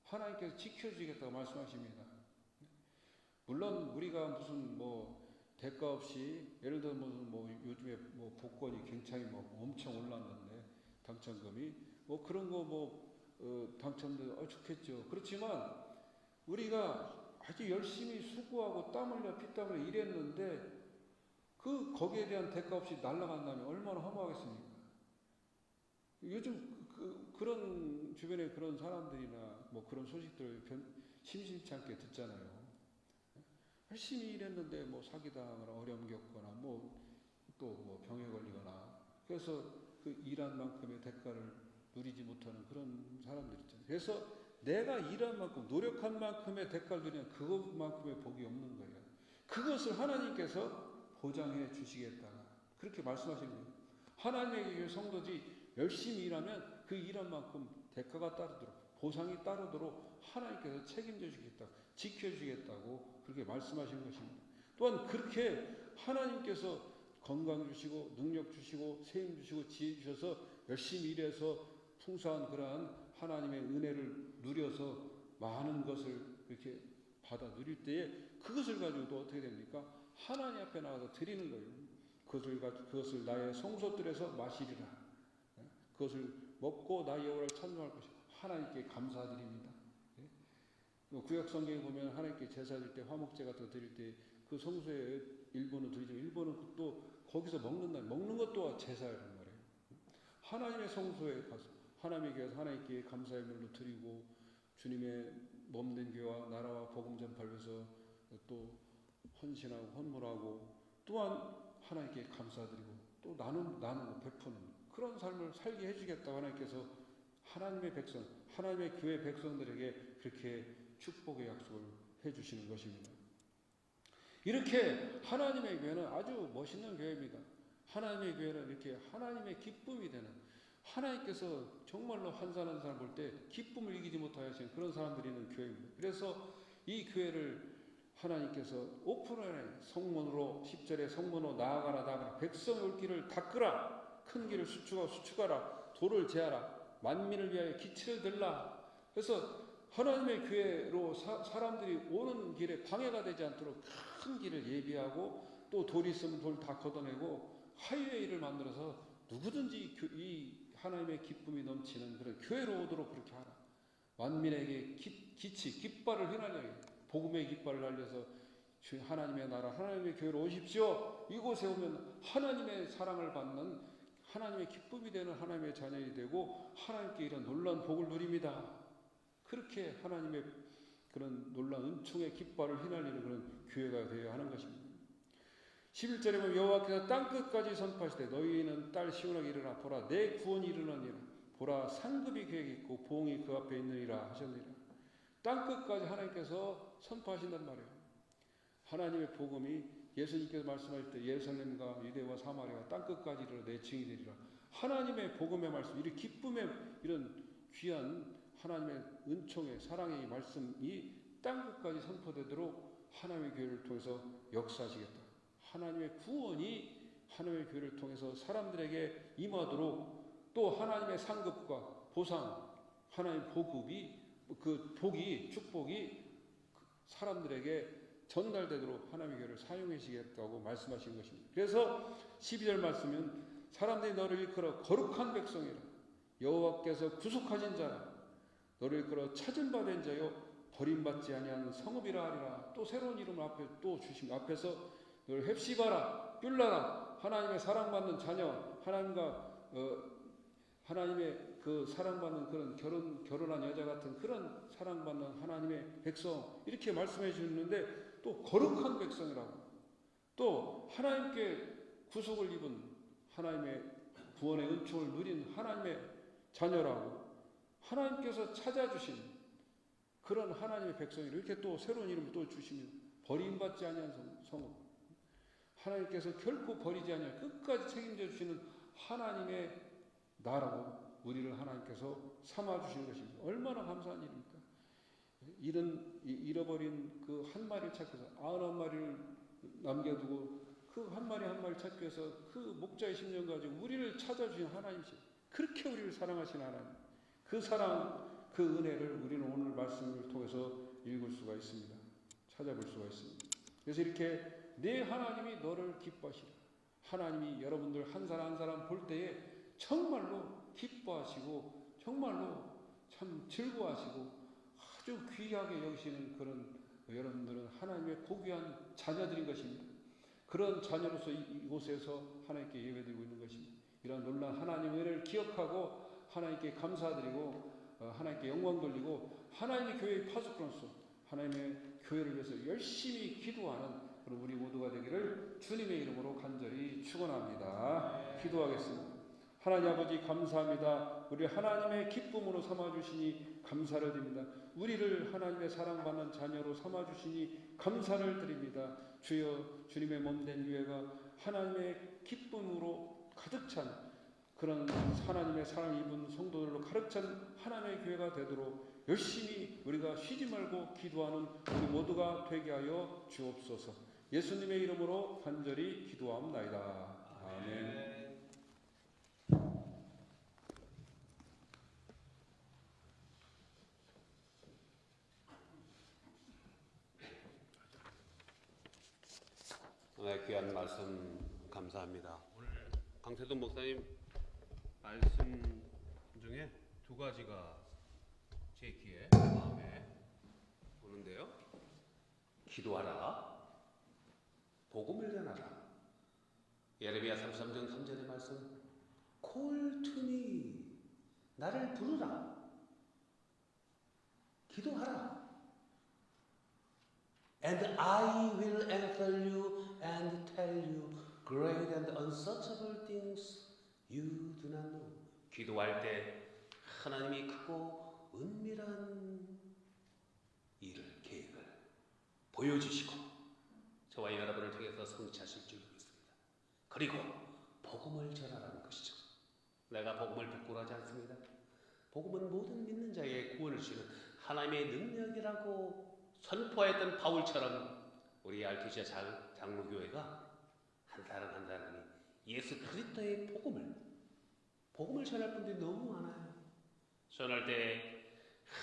S4: 하나님께서 지켜주겠다고 말씀하십니다. 물론 우리가 무슨 대가 없이 예를 들어 무슨 요즘에 복권이 굉장히 엄청 올랐는데 당첨금이 그런 거 당첨도 좋겠죠. 그렇지만 우리가 아주 열심히 수고하고 땀 흘려 피땀 흘려 일했는데 거기에 대한 대가 없이 날아간다면 얼마나 허무하겠습니까? 요즘 그런 주변에 그런 사람들이나 그런 소식들을 심심치 않게 듣잖아요. 열심히 일했는데 사기당하거나 어려움 겪거나 또 병에 걸리거나 그래서 그 일한 만큼의 대가를 누리지 못하는 그런 사람들 있잖아요. 그래서 내가 일한 만큼 노력한 만큼의 대가를 누리는 그것만큼의 복이 없는 거예요. 그것을 하나님께서 보장해 주시겠다 그렇게 말씀하시는 거예요. 하나님의 성도들이 열심히 일하면 그 일한 만큼 대가가 따르도록 보상이 따르도록 하나님께서 책임져 주겠다 지켜주겠다고 그렇게 말씀하신 것입니다. 또한 그렇게 하나님께서 건강 주시고 능력 주시고 세임 주시고 지혜 주셔서 열심히 일해서 풍성한 그러한 하나님의 은혜를 누려서 많은 것을 이렇게 받아 누릴 때에 그것을 가지고 또 어떻게 됩니까? 하나님 앞에 나가서 드리는 거예요. 그것을 나의 성소들에서 마시리라. 그것을 먹고 나의 여호와를 찬송할 것이고 하나님께 감사드립니다. 구약 성경에 보면 하나님께 제사 드릴 때 화목제 같은 거 드릴 때 그 성소에 일부는 드리죠. 일부는 또 거기서 먹는 것도 제사란 말이에요. 하나님의 성소에 가서 하나님께 하나님께 감사의 물로 드리고 주님의 몸된 교회와 나라와 복음 전파를 위해서 또 헌신하고 헌물하고 또한 하나님께 감사드리고 또 나누고 베푸는 그런 삶을 살게 해주겠다고 하나님께서 하나님의 백성, 하나님의 교회 백성들에게 그렇게 축복의 약속을 해주시는 것입니다. 이렇게 하나님의 교회는 아주 멋있는 교회입니다. 하나님의 교회는 이렇게 하나님의 기쁨이 되는 하나님께서 정말로 한 사람 한 사람 볼 때 기쁨을 이기지 못하여 하시는 그런 사람들이 있는 교회입니다. 그래서 이 교회를 하나님께서 오픈해 성문으로 10절에 성문으로 나아가라 백성의 올 길을 닦으라 큰 길을 수축하라 돌을 제하라 만민을 위하여 기치를 들라. 그래서 하나님의 교회로 사람들이 오는 길에 방해가 되지 않도록 큰 길을 예비하고 또 돌이 있으면 돌 다 걷어내고 하이웨이를 만들어서 누구든지 이 하나님의 기쁨이 넘치는 그런 교회로 오도록 그렇게 하라. 만민에게 깃발을 휘날려 복음의 깃발을 날려서 하나님의 나라 하나님의 교회로 오십시오. 이곳에 오면 하나님의 사랑을 받는 하나님의 기쁨이 되는 하나님의 자녀이 되고 하나님께 이런 놀라운 복을 누립니다. 그렇게 하나님의 그런 놀라운 은총의 깃발을 휘날리는 그런 교회가 되어야 하는 것입니다. 11절에 보면 여호와께서 땅끝까지 선포하시되 너희는 딸 시온에게 일어나 보라 내 구원이 이르느니라 보라 상급이 그에게 있고 보응이 그 앞에 있느니라 하셨느니라. 땅끝까지 하나님께서 선포하신단 말이에요. 하나님의 복음이 예수님께서 말씀하실 때 예루살렘과 유대와 사마리아와 땅끝까지 이르러 내 증이 되리라. 하나님의 복음의 말씀 이런 기쁨의 이런 귀한 하나님의 은총의 사랑의 말씀이 땅끝까지 선포되도록 하나님의 교회를 통해서 역사하시겠다. 하나님의 구원이 하나님의 교회를 통해서 사람들에게 임하도록 또 하나님의 상급과 보상 하나님의 보급이 그 복이 축복이 사람들에게 전달되도록 하나님의 교회를 사용하시겠다고 말씀하신 것입니다. 그래서 12절 말씀은 사람들이 너를 일컬어 거룩한 백성이라 여호와께서 구속하신 자라 너를 일컬어 찾은 바 된 자요 버림받지 아니하는 성읍이라 하리라. 또 새로운 이름을 앞에 또 주신 앞에서 너를 헵시바라 뷸라라 하나님의 사랑받는 자녀 하나님과 하나님의 그 사랑받는 그런 결혼한 여자 같은 그런 사랑받는 하나님의 백성 이렇게 말씀해 주셨는데 또 거룩한 백성이라고 또 하나님께 구속을 입은 하나님의 구원의 은총을 누린 하나님의 자녀라고 하나님께서 찾아주신 그런 하나님의 백성이 이렇게 또 새로운 이름을 또 주시며 버림받지 아니한 성읍, 하나님께서 결코 버리지 아니한 끝까지 책임져 주시는 하나님의 나라고 우리를 하나님께서 삼아 주신 것입니다. 얼마나 감사한 일입니까? 잃어버린 그 한 마리를 찾기 위해서 91마리를 남겨두고 그 한 마리 한 마리 찾기 위해서 그 목자의 심령 가지고 우리를 찾아주신 하나님이시, 그렇게 우리를 사랑하신 하나님, 그 사랑, 그 은혜를 우리는 오늘 말씀을 통해서 읽을 수가 있습니다. 찾아볼 수가 있습니다. 그래서 이렇게 내 하나님이 너를 기뻐하시라. 하나님이 여러분들 한 사람 한 사람 볼 때에 정말로 기뻐하시고 정말로 참 즐거워하시고 아주 귀하게 여기시는 그런 여러분들은 하나님의 고귀한 자녀들인 것입니다. 그런 자녀로서 이곳에서 하나님께 예배드리고 있는 것입니다. 이런 놀라운 하나님의 은혜를 기억하고 하나님께 감사드리고 하나님께 영광 돌리고 하나님의 교회의 파수꾼으로서 하나님의 교회를 위해서 열심히 기도하는 그런 우리 모두가 되기를 주님의 이름으로 간절히 축원합니다. 기도하겠습니다. 하나님 아버지 감사합니다. 우리 하나님의 기쁨으로 삼아주시니 감사를 드립니다. 우리를 하나님의 사랑받는 자녀로 삼아주시니 감사를 드립니다. 주여, 주님의 몸된 교회가 하나님의 기쁨으로 가득 찬 그런 하나님의 사랑 입은 성도들로 가득 찬 하나님의 교회가 되도록 열심히 우리가 쉬지 말고 기도하는 우리 모두가 되게 하여 주옵소서. 예수님의 이름으로 간절히 기도합나이다. 아멘.
S1: 네, 귀한 말씀 감사합니다. 오늘 강태동 목사님 말씀 중에 두 가지가 제 귀에 마음에 오는데요. 기도하라, 복음을 전하라. 예레미야 33장 3절의 말씀, Call to me, 나를 부르라. 기도하라. And I will answer you and tell you great and unsearchable things you do not know. 기도할 때 하나님이 크고 은밀한 일을, 계획을 보여주시고 저와 여러분을 통해서 성취하실 줄 믿습니다. 그리고 복음을 전하라는 것이죠. 내가 복음을 부끄러워하지 않습니다. 복음은 모든 믿는 자에게 구원을 주시는 하나님의 능력이라고 선포했던 바울처럼 우리 알투시아 장로교회가 한 사람 한 사람이 예수 그리스도의 복음을 전할 분들이 너무 많아요. 전할 때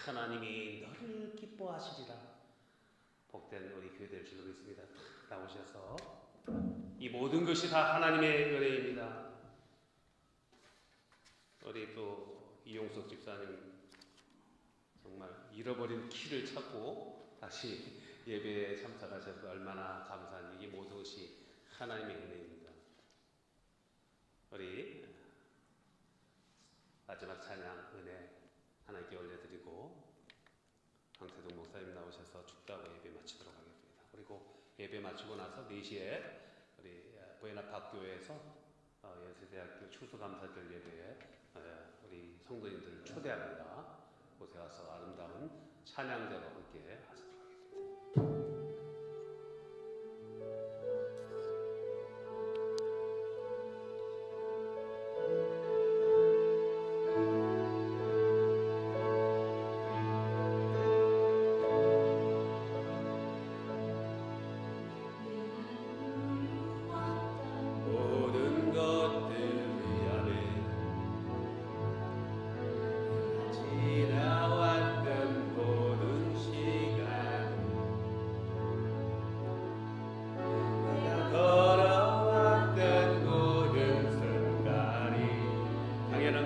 S1: 하나님이 너를 기뻐하시리라. 복된 우리 교회들 주고 있습니다. 나오셔서 이 모든 것이 다 하나님의 은혜입니다. 우리 또 이용석 집사님 정말 잃어버린 키를 찾고 다시 예배에 참석하셔서 얼마나 감사한, 이게 모든 것이 하나님의 은혜입니다. 우리 마지막 찬양 은혜 하나님께 올려드리고 강태동 목사님 나오셔서 축도하고 예배 마치도록 하겠습니다. 그리고 예배 마치고 나서 4시에 우리 부에나파교회에서 연세대학교 추수감사절 예배에 우리 성도님들을 초대합니다. 곳에 가서 아름다운 찬양대로 함께 하시도록 하겠습니다. 모든 것들 위하여 지나왔던 모든 시간, 내가 걸어왔던 모든 순간이 당연한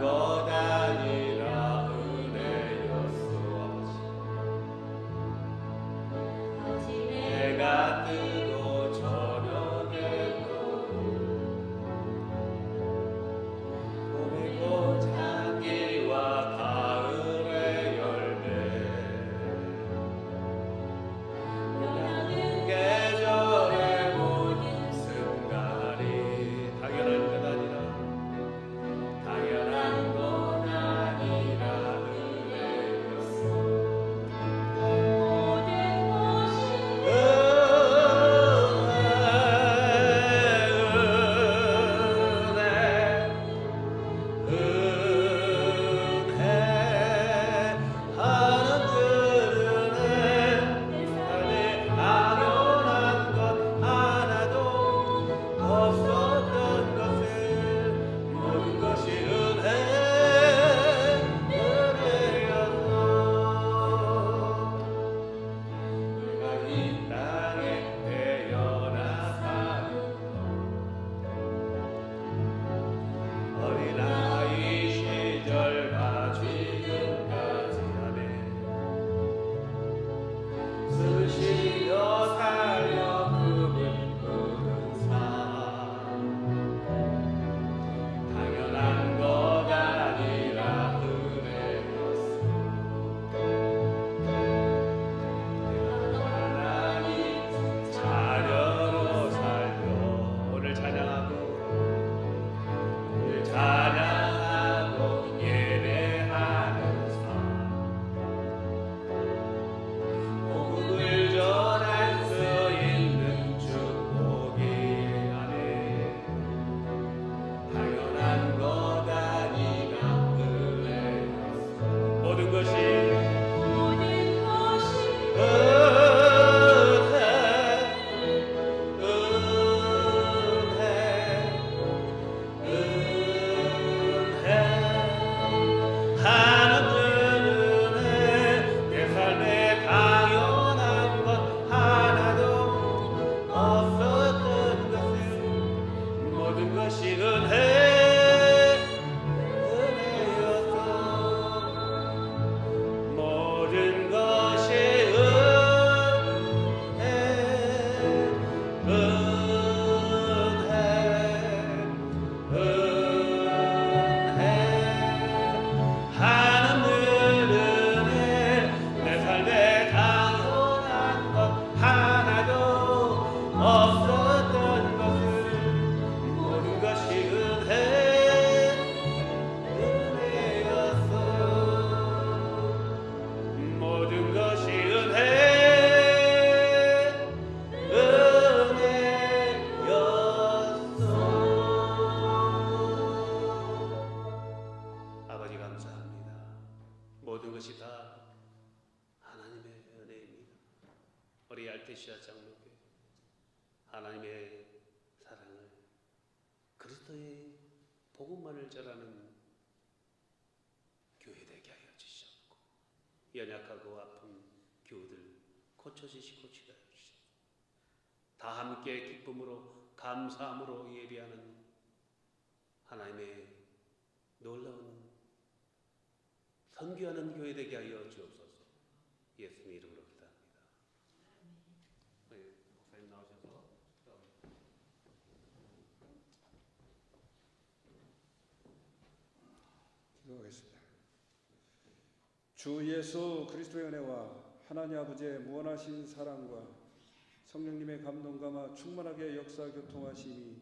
S1: 것 아니라 은혜였소. 아버지, 내가 뜨고 저녁에 봄의 꽃향기와 가을의 열매, 변하는 계절의 모든 순간이 당연한 것 아니라 모든 것이
S3: 모든 것이
S1: 하나님은 내 삶에 당연한 것 하나도 없었던 것을 모든 것이 은혜였어 모든 것이 하나님은 내 삶에 당연한 것 하나도 없었던 것을 모든 것이 은혜였어 모든 것이 은혜였어 아버지 감사합니다. 모든 것이 다 하나님의 은혜입니다. 우리 알테시아 장로교회 하나님의 사랑을 그리스도의 복음만을 전하는 교회 되게 하여 주시옵고 연약하고 아픈 교우들 고쳐주시고 치료해 주시옵고 다 함께 기쁨으로 감사함으로 예배하는 하나님의 놀라운 선교하는 교회 되게 하여 주옵소서. 예수님 이름으로 기도합니다. 네, 목사님 나오셔서
S4: 기도하겠습니다. 주 예수 그리스도의 은혜와 하나님 아버지의 무한하신 사랑과 성령님의 감동감화 충만하게 역사 교통하심이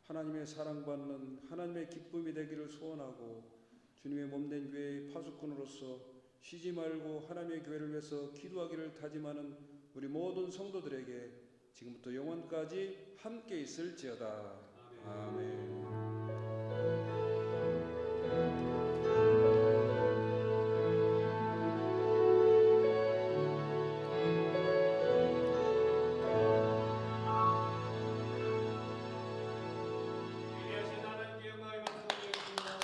S4: 하나님의 사랑받는 하나님의 기쁨이 되기를 소원하고 주님의 몸된 교회의 파수꾼으로서 쉬지 말고 하나님의 교회를 위해서 기도하기를 다짐하는 우리 모든 성도들에게 지금부터 영원까지 함께 있을지어다. 아멘.